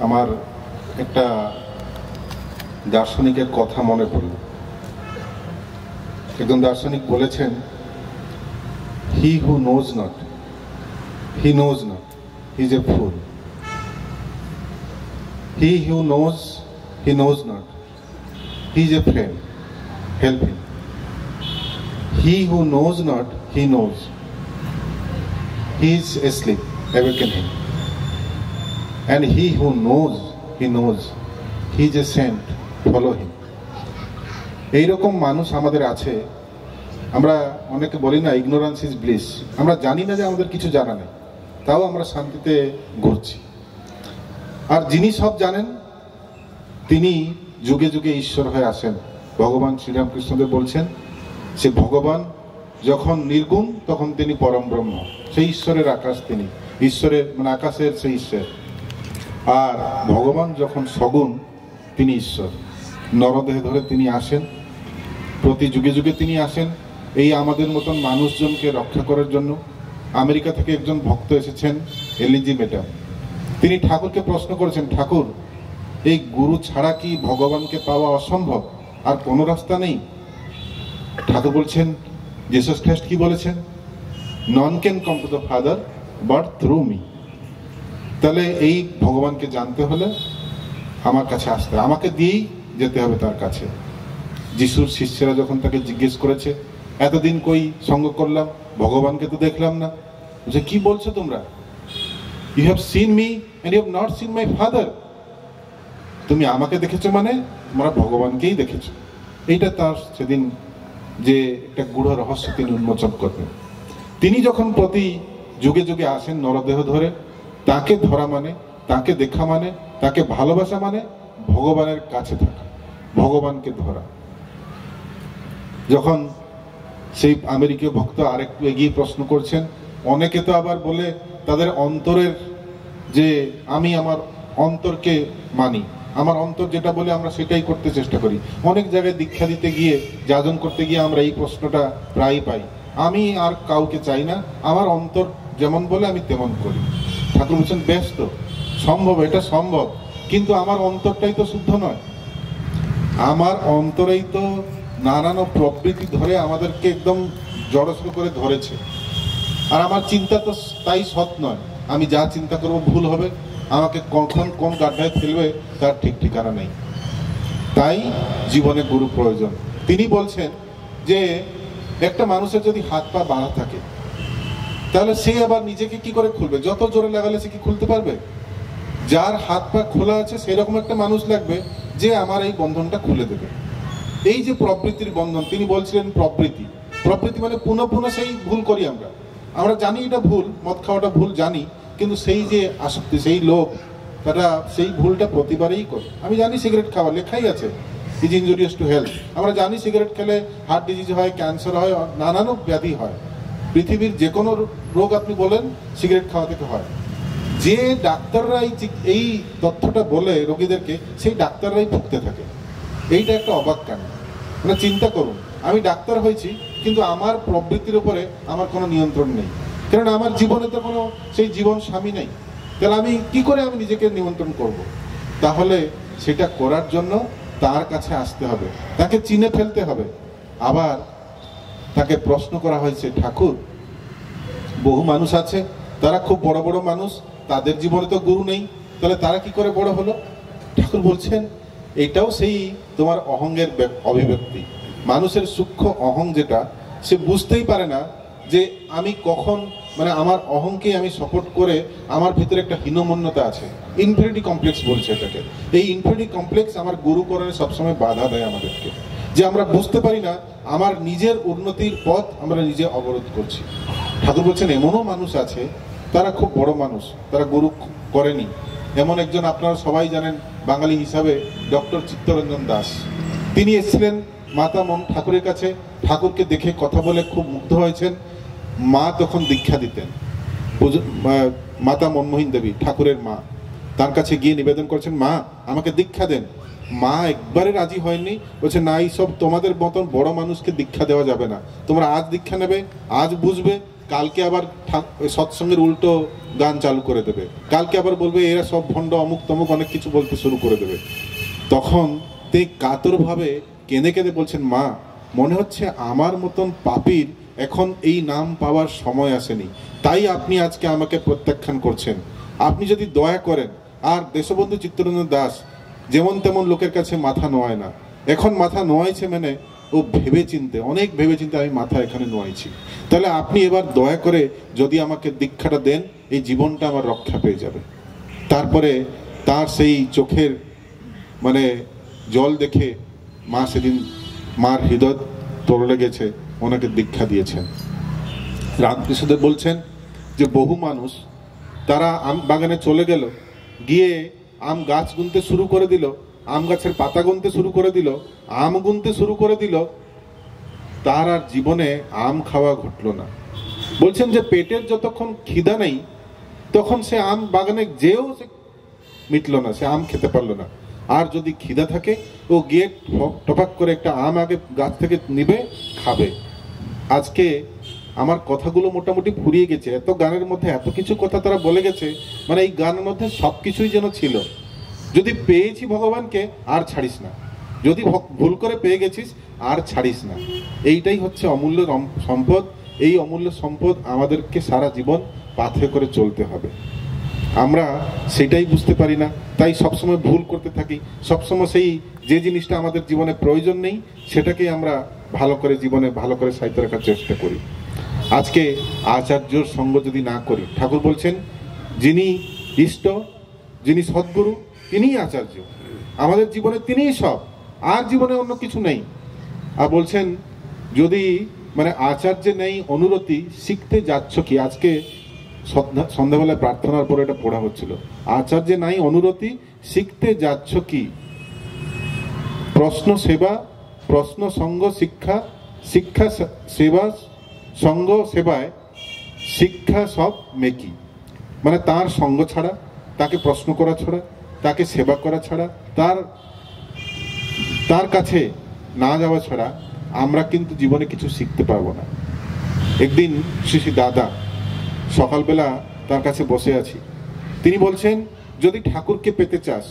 আমার একটা দার্শনিকের কথা মনে পড়ল। একজন দার্শনিক বলেছেন, he who knows not, he knows not, he is a fool. He who knows, he knows not, he is a friend, help him. He who knows not, he knows, he is asleep, awaken him. And he who knows, he knows, he is a saint, follow him. এইরকম মানুষ আমাদের আছে। আমরা অনেকে বলি না, ignorance is bliss. আমরা জানি না যে আমাদের কিছু জানা নেই, তাও আমরা শান্তিতে ঘুরছি। আর যিনি সব জানেন তিনি যুগে যুগে ঈশ্বর হয়ে আসেন। ভগবান শ্রীরামকৃষ্ণদেব বলছেন, সে ভগবান যখন নির্গুণ তখন তিনি পরম ব্রহ্ম, সেই ঈশ্বরের আকাশ, তিনি ঈশ্বরের মানে আকাশের সেই ঈশ্বর। আর ভগবান যখন সগুণ তিনি ঈশ্বর, নরদেহে ধরে তিনি আসেন, প্রতি যুগে যুগে তিনি আসেন এই আমাদের মতন মানুষজনকে রক্ষা করার জন্য। আমেরিকা থেকে একজন ভক্ত এসেছেন, এলিজি ম্যাডাম। তিনি ঠাকুরকে প্রশ্ন করেছেন, ঠাকুর এই গুরু ছাড়া কি ভগবানকে পাওয়া অসম্ভব, আর কোনো রাস্তা নেই? ঠাকুর বলছেন, জিসাস খ্রিস্ট কি বলেছেন, none can come to the father but through me. তাহলে এই ভগবানকে জানতে হলে আমার কাছে আসতে হবে, আমাকে দিয়েই যেতে হবে তার কাছে। যিশুর শিষ্যরা যখন তাকে জিজ্ঞেস করেছে, এতদিন কই সঙ্গ করলাম, ভগবানকে তো দেখলাম না, যে কি বলছো তোমরা? You have seen me and you have not seen my father. তুমি আমাকে দেখেছো মানে তোমরা ভগবানকেই দেখেছো। এইটা তার সেদিন যে একটা গূঢ় রহস্য তিনি উন্মোচন করবেন। তিনি যখন প্রতি যুগে যুগে আসেন নরদেহ ধরে, তাকে ধরা মানে, তাকে দেখা মানে, তাকে ভালোবাসা মানে ভগবানের কাছে থাকা, ভগবানকে ধরা। যখন সেই আমেরিকীয় ভক্ত আরেকটু এগিয়ে প্রশ্ন করছেন, অনেকে তো আবার বলে তাদের অন্তরের যে আমি আমার অন্তরকে মানি, আমার অন্তর যেটা বলে আমরা সেটাই করতে চেষ্টা করি। অনেক জায়গায় দীক্ষা দিতে গিয়ে, যাজন করতে গিয়ে আমরা এই প্রশ্নটা প্রায় পাই, আমি আর কাউকে চাই না, আমার অন্তর যেমন বলে আমি তেমন করি। ঠাকুর বলছেন, বেশ তো সম্ভব, এটা সম্ভব, কিন্তু আমার অন্তরটাই তো শুদ্ধ নয়। আমার অন্তরেই তো নানান প্রবৃত্তি ধরে আমাদেরকে একদম জড়সড় করে ধরেছে। আর আমার চিন্তা তো তাই সৎ নয়, আমি যা চিন্তা করবো ভুল হবে, আমাকে কখন কোন গাড্ডায় ফেলবে তার ঠিক ঠিকানা নেই। তাই জীবনে গুরু প্রয়োজন। তিনি বলছেন যে একটা মানুষের যদি হাত পা বাঁধা থাকে, তাহলে সে আবার নিজেকে কি করে খুলবে? যত জোরে লাগালে সে কি খুলতে পারবে? যার হাত পা খোলা আছে সেরকম একটা মানুষ লাগবে যে আমার এই বন্ধনটা খুলে দেবে। এই যে প্রবৃত্তির বন্ধন, তিনি বলছিলেন প্রবৃত্তি, প্রবৃত্তি মানে পুনঃ পুনঃ সেই ভুল করি আমরা। আমরা জানি এটা ভুল, মদ খাওয়াটা ভুল জানি, কিন্তু সেই যে আসক্তি, সেই লোভ, তারা সেই ভুলটা প্রতিবারেই করে। আমি জানি সিগারেট খাওয়া লেখাই আছে, ইজ ইনজুরিয়াস টু হেলথ। আমরা জানি সিগারেট খেলে হার্ট ডিজিজ হয়, ক্যান্সার হয়, নানান ব্যাধি হয়। পৃথিবীর যে কোনো রোগ আপনি বলেন সিগারেট খাওয়া থেকে হয়। যে ডাক্তাররা এই তথ্যটা বলে রোগীদেরকে, সেই ডাক্তাররাই ভুগতে থাকে। এইটা একটা অবাক কাণ্ড। মানে চিন্তা করুন, আমি ডাক্তার হয়েছি কিন্তু আমার প্রবৃত্তির উপরে আমার কোনো নিয়ন্ত্রণ নেই, কারণ আমার জীবনে তো কোনো সেই জীবন স্বামী নেই। তাহলে আমি কি করে আমি নিজেকে নিয়ন্ত্রণ করব? তাহলে সেটা করার জন্য তার কাছে আসতে হবে, তাকে চিনে ফেলতে হবে। আবার তাকে প্রশ্ন করা হয়েছে, ঠাকুর বহু মানুষ আছে, তারা খুব বড় বড় মানুষ, তাদের জীবনে তো গুরু নেই, তাহলে তারা কি করে বড় হলো? ঠাকুর বলছেন, এটাও সেই তোমার অহংয়ের অভিব্যক্তি। মানুষের সূক্ষ্ম অহং যেটা, সে বুঝতেই পারে না যে আমি কখন, মানে আমার অহংকে আমি সাপোর্ট করে আমার ভিতরে একটা হীনমন্যতা আছে, ইনফিনিটি কমপ্লেক্স বলছে এটাকে। এই ইনফিনিটি কমপ্লেক্স আমার গুরুকরণে সবসময় বাধা দেয় আমাদেরকে, যে আমরা বুঝতে পারি না আমার নিজের উন্নতির পথ আমরা নিজে অবরোধ করছি। ঠাকুর বলছেন, এমনও মানুষ আছে তারা খুব বড় মানুষ, তারা গুরু করেনি। এমন একজন আপনারা সবাই জানেন বাঙালি হিসাবে, ডক্টর চিত্তরঞ্জন দাস। তিনি এসেছিলেন মাতা মন ঠাকুরের কাছে, ঠাকুরকে দেখে কথা বলে খুব মুগ্ধ হয়েছেন। মা তখন দীক্ষা দিতেন, মাতা মনমোহিন দেবী ঠাকুরের মা, তার কাছে গিয়ে নিবেদন করেছেন, মা আমাকে দীক্ষা দেন। মা একবারে রাজি হয়নি, বলছে না, এই সব তোমাদের মতন বড় মানুষকে দীক্ষা দেওয়া যাবে না, তোমরা আজ দীক্ষা নেবে, আজ বুঝবে, কালকে আবার সৎসঙ্গের উল্টো গান চালু করে দেবে, কালকে আবার বলবে এরা সব ভণ্ড অমুক তমুক অনেক কিছু বলতে শুরু করে দেবে। তখন তিনি কাতরভাবে কেঁদে কেঁদে বলছেন, মা মনে হচ্ছে আমার মতন পাপীর এখন এই নাম পাওয়ার সময় আসেনি, তাই আপনি আজকে আমাকে প্রত্যাখ্যান করছেন। আপনি যদি দয়া করেন, আর দেশবন্ধু চিত্তরঞ্জন দাস যেমন তেমন লোকের কাছে মাথা নোয়ায় না, এখন মাথা নোয়াইছে মানে ও ভেবে চিনতে, অনেক ভেবে চিনতে আমি মাথা এখানে নোয়াইছি, তাহলে আপনি এবার দয়া করে যদি আমাকে দীক্ষাটা দেন, এই জীবনটা আমার রক্ষা পেয়ে যাবে। তারপরে তার সেই চোখের মানে জল দেখে মা সেদিন মার হৃদয় তরলে গেছে, ওনাকে দীক্ষা দিয়েছেন। রামকৃষ্ণদেব বলছেন যে বহু মানুষ তারা আম বাগানে চলে গেল, গিয়ে আম গাছ গুনতে শুরু করে দিল, আম গাছের পাতা গুনতে শুরু করে দিল, আম গুনতে শুরু করে দিল, তার আর জীবনে আম খাওয়া ঘটল না। বলছেন যে পেটের যতক্ষণ খিদা নেই তখন সে আম বাগানে যেও সে মিটল না, সে আম খেতে পারলো না। আর যদি খিদা থাকে ও গিয়ে টপাক করে একটা আম আগে গাছ থেকে নিবে, খাবে। আজকে আমার কথাগুলো মোটামুটি ফুরিয়ে গেছে, এত গানের মধ্যে এত কিছু কথা তারা বলে গেছে, মানে এই গানের মধ্যে সবকিছুই যেন ছিল। যদি পেয়েছি ভগবানকে আর ছাড়িস না, যদি ভুল করে পেয়ে গেছিস আর ছাড়িস না। এইটাই হচ্ছে অমূল্য সম্পদ। এই অমূল্য সম্পদ আমাদেরকে সারা জীবন পাথে করে চলতে হবে। আমরা সেটাই বুঝতে পারি না, তাই সবসময় ভুল করতে থাকি। সবসময় সেই যে জিনিসটা আমাদের জীবনে প্রয়োজন নেই সেটাকে আমরা ভালো করে জীবনে ভালো করে সাহিত্য রাখার চেষ্টা করি। আজকে আচার্যর সঙ্গ যদি না করি, ঠাকুর বলছেন যিনি ইষ্ট, যিনি সদ্গুরু, তিনিই আচার্য। আমাদের জীবনে তিনিই সব, আর জীবনে অন্য কিছু নেই। আর বলছেন যদি মানে আচার্য নেই অনুরতি, শিখতে যাচ্ছ কি? আজকে সন্ধ্যাবেলায় প্রার্থনার পরে এটা পড়া হচ্ছিল, আচার্য নাই অনুরতি, শিখতে যাচ্ছ কি? প্রশ্ন সেবা, প্রশ্ন সঙ্গ শিক্ষা, শিক্ষা সেবা সঙ্গ সেবায়, শিক্ষা সব মেকি। মানে তার সঙ্গ ছাড়া, তাকে প্রশ্ন করা ছাড়া, তাকে সেবা করা ছাড়া, তার কাছে না যাওয়া ছাড়া আমরা কিন্তু জীবনে কিছু শিখতে পারবো না। একদিন শ্রী দাদা সকালবেলা তার কাছে বসে আছি, তিনি বলছেন যদি ঠাকুরকে পেতে চাস,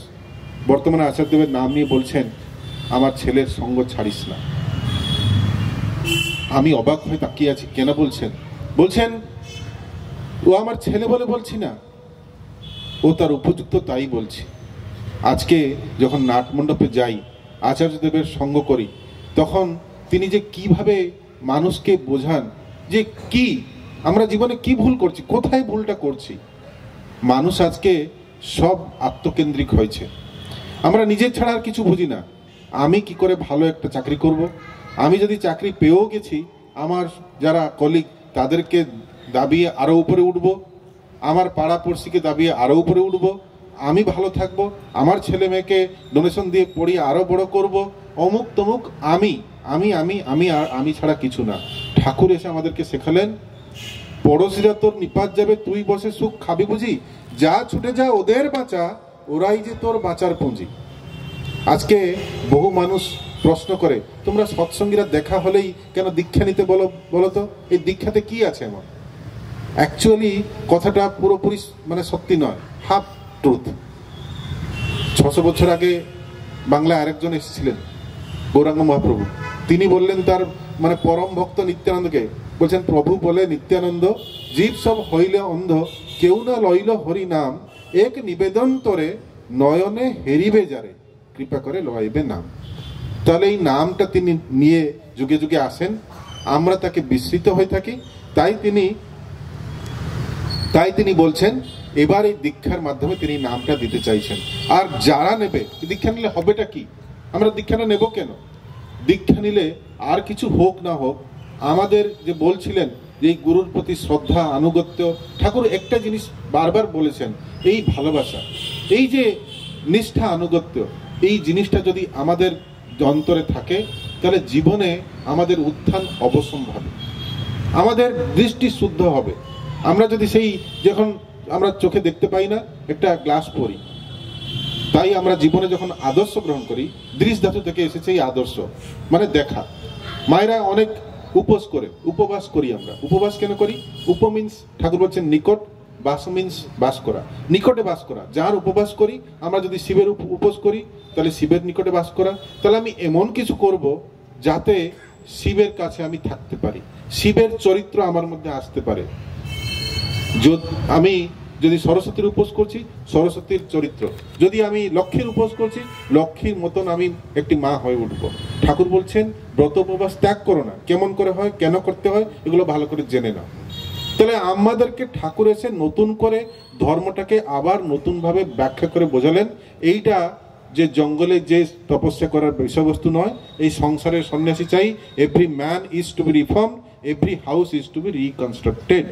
বর্তমানে আচার্যদেবের নাম নিয়ে বলছেন আমার ছেলের সঙ্গ ছাড়িস না। আমি অবাক হয়ে তাকিয়ে আছি, কেন বলছেন? বলছেন ও আমার ছেলে বলে বলছি না, ও তার উপযুক্ত তাই বলছি। আজকে যখন নাটমণ্ডপে যাই, আচার্যদেবের সঙ্গ করি, তখন তিনি যে কিভাবে মানুষকে বোঝান যে কি আমরা জীবনে কি ভুল করছি, কোথায় ভুলটা করছি। মানুষ আজকে সব আত্মকেন্দ্রিক হয়েছে, আমরা নিজের ছাড়া আর কিছু বুঝি না। আমি কি করে ভালো একটা চাকরি করব, আমি যদি চাকরি পেয়েও গেছি আমার যারা কলিগ তাদেরকে দাবিয়ে আরো উপরে উঠব, আমার পাড়া পড়শিকে দাবিয়ে আরো উপরে উঠব, আমি ভালো থাকব, আমার ছেলে মেয়েকে ডোনেশন দিয়ে পড়িয়ে আরো বড় করব, অমুক তমুক, আমি আমি আমি আমি আর আমি ছাড়া কিছু না। ঠাকুর এসে আমাদেরকে শেখালেন পড়োশিরা তোর নিপাত যাবে, তুই বসে সুখ খাবি বুঝি, যা ছুটে যা ওদের বাঁচা, ওরাই যে তোর বাঁচার পুঁজি। আজকে বহু মানুষ প্রশ্ন করে তোমরা সৎসঙ্গীরা দেখা হলেই কেন দীক্ষা নিতে বলো তো, এই দীক্ষাতে কি আছে এমন? অ্যাকচুয়ালি কথাটা পুরোপুরি মানে সত্যি নয়, হাফ ট্রুথ। 600 বছর আগে বাংলায় আরেকজন এসেছিলেন গৌরাঙ্গ মহাপ্রভু, তিনি বললেন তার মানে পরম ভক্ত নিত্যানন্দকে, বলছেন প্রভু বলে নিত্যানন্দ জীব সব হইলে অন্ধ, কেউ না লইল হরি নাম, এক নিবেদন তোরে নয়নে হেরিবে যারে, কৃপা করে লইবে নাম। তাহলে এই নামটা তিনি নিয়ে যুগে যুগে আসেন, আমরা তাকে বিস্মৃত হয়ে থাকি। তাই তিনি বলছেন এবার এই দীক্ষার মাধ্যমে তিনি নামটা দিতে চাইছেন। আর যারা নেবে, দীক্ষা নিলে হবেটা কি? আমরা দীক্ষাটা নেব কেন? দীক্ষা নিলে আর কিছু হোক না হোক, আমাদের যে বলছিলেন যে এই গুরুর প্রতি শ্রদ্ধা আনুগত্য, ঠাকুর একটা জিনিস বারবার বলেছেন, এই ভালোবাসা, এই যে নিষ্ঠা আনুগত্য, এই জিনিসটা যদি আমাদের অন্তরে থাকে তাহলে জীবনে আমাদের উত্থান অবশ্যম্ভাবী, আমাদের দৃষ্টি শুদ্ধ হবে। আমরা যদি সেই যখন আমরা চোখে দেখতে পাই না, একটা গ্লাস পরি, তাই আমরা জীবনে যখন আদর্শ গ্রহণ করি, দৃশ ধাতু থেকে এসেছে এই আদর্শ, মানে দেখা। মায়েরা অনেক উপোস করে উপবাস করি আমরা। উপবাস কেন করি? উপ মিন্স ঠাকুর বলছেন নিকট, বাস মিন্স বাস করা, নিকটে বাস করা। যার উপবাস করি আমরা, যদি শিবের উপোস করি তাহলে শিবের নিকটে বাস করা। তাহলে আমি এমন কিছু করব যাতে শিবের কাছে আমি থাকতে পারি, শিবের চরিত্র আমার মধ্যে আসতে পারে। আমি যদি সরস্বতীর উপোস করছি, সরস্বতীর চরিত্র, যদি আমি লক্ষ্মীর উপোস করছি, লক্ষ্মীর মতন আমি একটি মা হয়ে উঠবো। ঠাকুর বলছেন ব্রত উপবাস ত্যাগ করো না। কেমন করে হয়, কেন করতে হয়, এগুলো ভালো করে জেনে নাও। তাহলে আমাদেরকে ঠাকুর এসে নতুন করে ধর্মটাকে আবার নতুন ভাবে ব্যাখ্যা করে বোঝালেন। এইটা যে জঙ্গলে যে তপস্যা করার বিষয়বস্তু নয়, এই সংসারের সন্ন্যাসী চাই। Every man is to be reform, every house is to be reconstructed.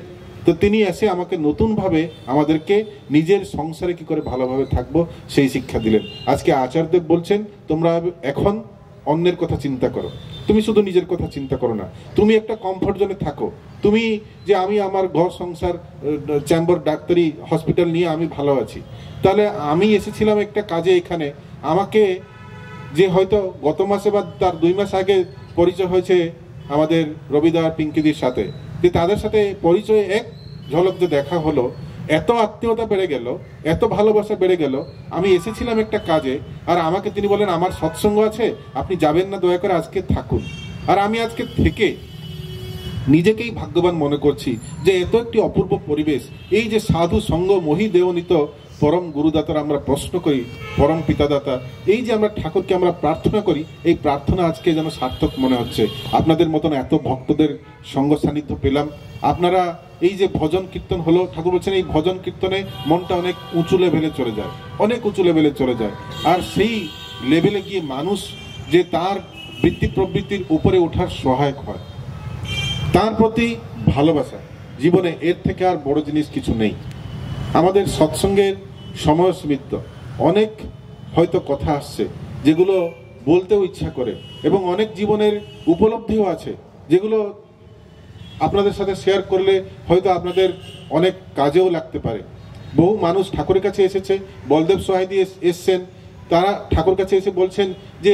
তো তিনি এসে আমাকে নতুন ভাবে আমাদেরকে নিজের সংসারে কি করে ভালোভাবে থাকবো সেই শিক্ষা দিলেন। আজকে আচার্যদেব বলছেন তোমরা এখন অন্যের কথা চিন্তা করো, তুমি শুধু নিজের কথা চিন্তা করো না। তুমি একটা কমফর্ট জোনে থাকো। তুমি যে আমি আমার ঘর সংসার চেম্বার ডাক্তারি হসপিটাল নিয়ে আমি ভালো আছি, তাহলে আমি এসেছিলাম একটা কাজে এখানে, আমাকে যে হয়তো গত মাসে বা তার 2 মাস আগে পরিচয় হয়েছে আমাদের রবিদার পিঙ্কিদির সাথে, যে তাদের সাথে পরিচয় এক ঝলক যে দেখা হলো, এত আত্মীয়তা বেড়ে গেল, এত ভালোবাসা বেড়ে গেল। আমি এসেছিলাম একটা কাজে, আর আমাকে তিনি বলেন আমার সৎসঙ্গ আছে, আপনি যাবেন না, দয়া করে আজকে থাকুন। আর আমি আজকে থেকে নিজেকেই ভাগ্যবান মনে করছি যে এত একটি অপূর্ব পরিবেশ, এই যে সাধু সঙ্গ মহি দেওনিত পরম গুরুদাতার আমরা প্রশ্ন করি, পরম পিতাদাতা, এই যে আমরা ঠাকুরকে আমরা প্রার্থনা করি, এই প্রার্থনা আজকে যেন সার্থক মনে হচ্ছে। আপনাদের মতন এত ভক্তদের সঙ্গ সান্নিধ্য পেলাম। আপনারা এই যে ভজন কীর্তন হলো, ঠাকুর বলছেন এই ভজন কীর্তনে মনটা অনেক উঁচু লেভেলে চলে যায়, অনেক উঁচু লেভেলে চলে যায়। আর সেই লেভেলে গিয়ে মানুষ যে তার বৃত্তি প্রবৃত্তির উপরে ওঠার সহায়ক হয়, তার প্রতি ভালোবাসা, জীবনে এর থেকে আর বড় জিনিস কিছু নেই। আমাদের সৎসঙ্গের সময় সীমিত, অনেক হয়তো কথা আসছে যেগুলো বলতেও ইচ্ছা করে, এবং অনেক জীবনের উপলব্ধিও আছে যেগুলো আপনাদের সাথে শেয়ার করলে হয়তো আপনাদের অনেক কাজেও লাগতে পারে। বহু মানুষ ঠাকুরের কাছে এসেছে, বলদেব সোহাইদি এসছেন, তারা ঠাকুর কাছে এসে বলছেন যে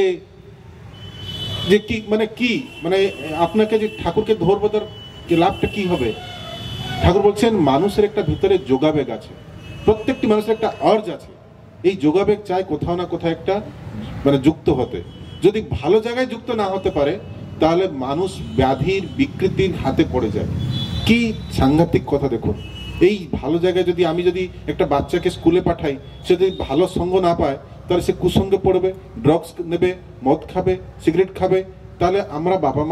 কি মানে আপনাকে যে ঠাকুরকে ধরবো তার লাভটা কি হবে। ঠাকুর বলছেন মানুষের একটা ভিতরে যোগাবেগ আছে, প্রত্যেকটি মানুষের একটা অর্জ আছে, এই যোগাবেগ চাই কোথাও না কোথাও একটা মানে যুক্ত হতে। যদি ভালো জায়গায় যুক্ত না হতে পারে তাহলে মানুষ ব্যাধির বিকৃতির হাতে পড়ে যায়। কি সাংঘাতিক কথা দেখুন, এই ভালো জায়গায় যদি আমি যদি একটা বাচ্চাকে স্কুলে পাঠাই, সে যদি ভালো সঙ্গ না পায় তাহলে সে কুসঙ্গে পড়বে, ড্রাগস নেবে, মদ খাবে, সিগারেট খাবে। তাহলে আমরা বাবা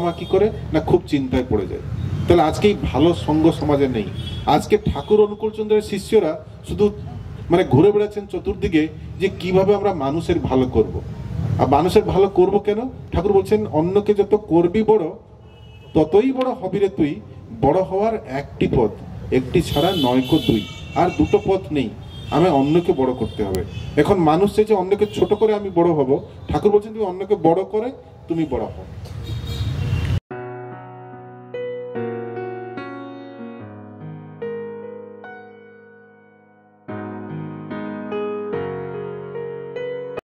মা কি করে না, খুব চিন্তায় পড়ে যায়। তাহলে আজকে এই ভালো সঙ্গ সমাজে নেই। আজকে ঠাকুর অনুকূলচন্দ্রের শিষ্যরা শুধু মানে ঘুরে বেড়াচ্ছেন চতুর্দিকে যে কিভাবে আমরা মানুষের ভালো করব। আর মানুষের ভালো করব কেন? ঠাকুর বলছেন অন্যকে যত করবি বড়, ততই বড় হবি রে তুই। বড় হওয়ার একটি পথ, একটি ছাড়া নয়কো দুই, আর দুটো পথ নেই। আমি অন্যকে বড় করতে হবে। এখন মানুষ চাইছে অন্যকে ছোট করে আমি বড় হব। ঠাকুর বলছেন তুমি অন্যকে বড় করে তুমি বড় হও।